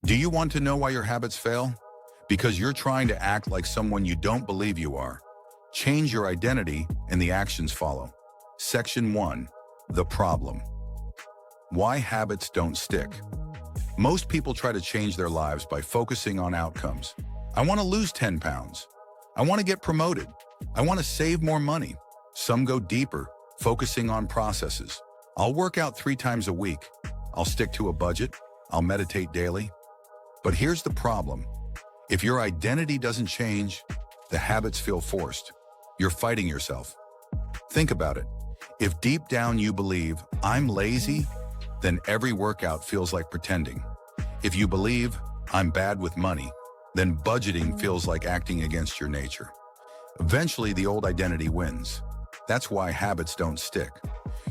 Do you want to know why your habits fail? Because you're trying to act like someone you don't believe you are. Change your identity and the actions follow. Section 1. The problem. Why habits don't stick. Most people try to change their lives by focusing on outcomes. I want to lose 10 pounds. I want to get promoted. I want to save more money. Some go deeper, focusing on processes. I'll work out 3 times a week. I'll stick to a budget. I'll meditate daily. But here's the problem. If your identity doesn't change, the habits feel forced. You're fighting yourself. Think about it. If deep down you believe, I'm lazy, then every workout feels like pretending. If you believe, I'm bad with money, then budgeting feels like acting against your nature. Eventually, the old identity wins. That's why habits don't stick.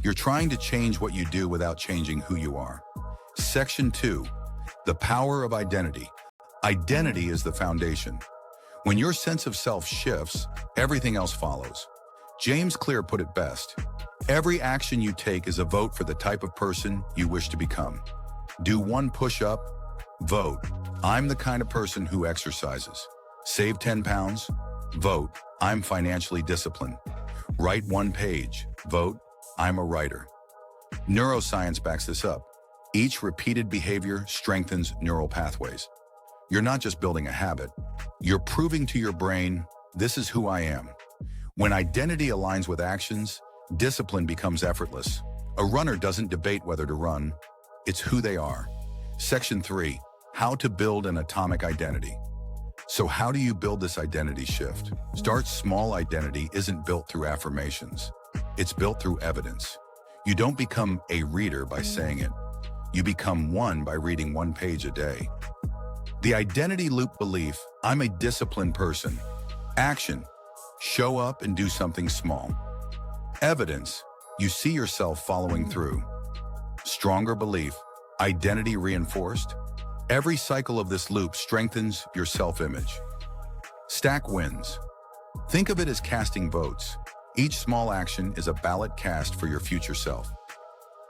You're trying to change what you do without changing who you are. Section 2. The power of identity. Identity is the foundation. When your sense of self shifts, everything else follows. James Clear put it best. Every action you take is a vote for the type of person you wish to become. Do 1 push-up, vote, I'm the kind of person who exercises. Save 10 pounds, vote, I'm financially disciplined. Write 1 page, vote, I'm a writer. Neuroscience backs this up. Each repeated behavior strengthens neural pathways. You're not just building a habit, you're proving to your brain, this is who I am. When identity aligns with actions, discipline becomes effortless. A runner doesn't debate whether to run, it's who they are. Section 3. How to build an atomic identity. So how do you build this identity shift? Start small. Identity isn't built through affirmations. It's built through evidence. You don't become a reader by saying it. You become one by reading 1 page a day. The identity loop belief, I'm a disciplined person. Action, show up and do something small. Evidence, you see yourself following through. Stronger belief, identity reinforced. Every cycle of this loop strengthens your self-image. Stack wins. Think of it as casting votes. Each small action is a ballot cast for your future self.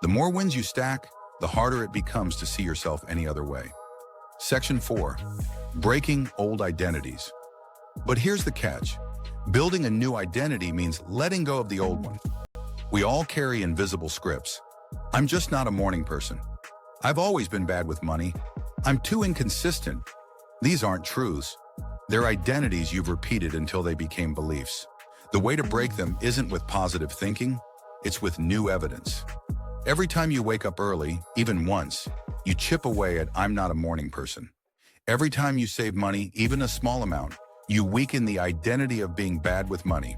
The more wins you stack, the harder it becomes to see yourself any other way. Section 4. Breaking old identities. But here's the catch. Building a new identity means letting go of the old one. We all carry invisible scripts. I'm just not a morning person. I've always been bad with money. I'm too inconsistent. These aren't truths. They're identities you've repeated until they became beliefs. The way to break them isn't with positive thinking, it's with new evidence. Every time you wake up early, even once, you chip away at I'm not a morning person. Every time you save money, even a small amount, you weaken the identity of being bad with money.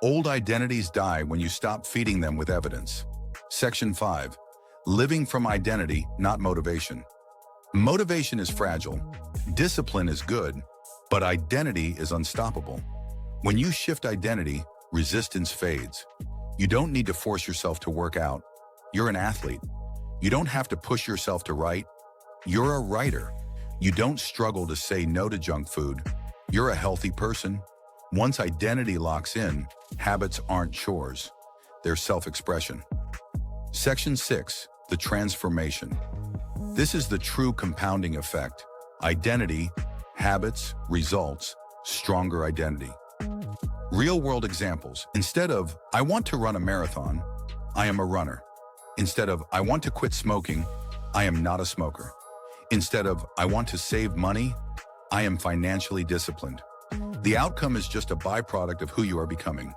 Old identities die when you stop feeding them with evidence. Section 5. Living from identity, not motivation. Motivation is fragile. Discipline is good, but identity is unstoppable. When you shift identity, resistance fades. You don't need to force yourself to work out. You're an athlete. You don't have to push yourself to write. You're a writer. You don't struggle to say no to junk food. You're a healthy person. Once identity locks in, habits aren't chores. They're self-expression. Section 6. The transformation. This is the true compounding effect. Identity, habits, results, stronger identity. Real-world examples. Instead of, I want to run a marathon, I am a runner. Instead of, I want to quit smoking, I am not a smoker. Instead of, I want to save money, I am financially disciplined. The outcome is just a byproduct of who you are becoming.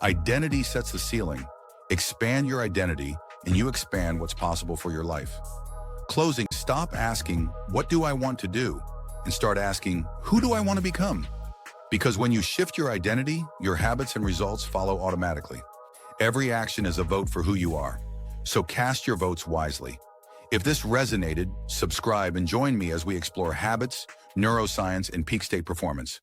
Identity sets the ceiling. Expand your identity, and you expand what's possible for your life. Closing, stop asking, what do I want to do? And start asking, who do I want to become? Because when you shift your identity, your habits and results follow automatically. Every action is a vote for who you are. So cast your votes wisely. If this resonated, subscribe and join me as we explore habits, neuroscience, and peak state performance.